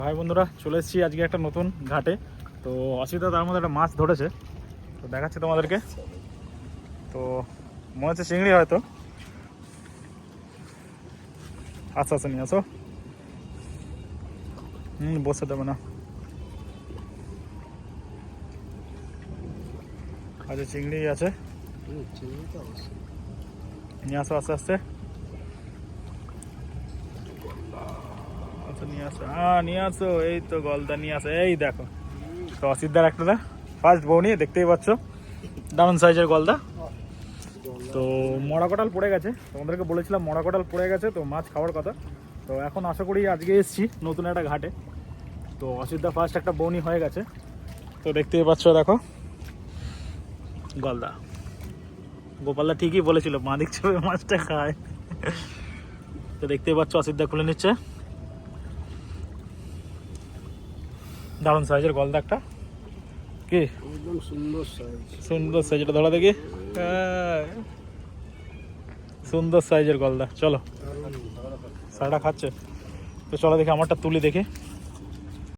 ভাই বন্ধুরা চলে এসেছি আজকে একটা নতুন ঘাটে। তো অসুবিধা তার মধ্যে একটা মাছ ধরেছে, তো দেখাচ্ছি তোমাদেরকে। তো মনে হচ্ছে চিংড়ি হয়তো। আচ্ছা আচ্ছা নিয়ে আসো। বসে দেবে না। আচ্ছা চিংড়ি আছে, নিয়ে আসো আস্তে আস্তে। আচ্ছা নিয়ে আসো, নিয়ে আসো। এই তো গলদা নিয়ে আসো, এই দেখো। তো অসিদ্ধার একটা ফার্স্ট বউ নিয়ে, দেখতেই পাচ্ছ দারুণ সাইজের গলদা। তো মরা কটাল পড়ে গেছে, তোমাদেরকে বলেছিলাম মরা কটাল পড়ে গেছে, তো মাছ খাওয়ার কথা। তো এখন আশা করি আজকে এসেছি নতুন একটা ঘাটে। তো অসিদ্ধা ফার্স্ট একটা বউনি হয়ে গেছে, তো দেখতেই পাচ্ছ দেখো গলদা। গোপালদা ঠিকই বলেছিল মা দেখছে মাছটা খায়। তো দেখতেই পাচ্ছ অসিদ্ধা খুলে নিচ্ছে, দারুণ সাইজের গলদা একটা। কি একদম সুন্দর সাইজ, সুন্দর সাইজ, এটা ধরা দেখি। সুন্দর সাইজের গলদা। চলো সারাটা খাচ্ছে, তো চলো দেখি আমারটা তুলি দেখি।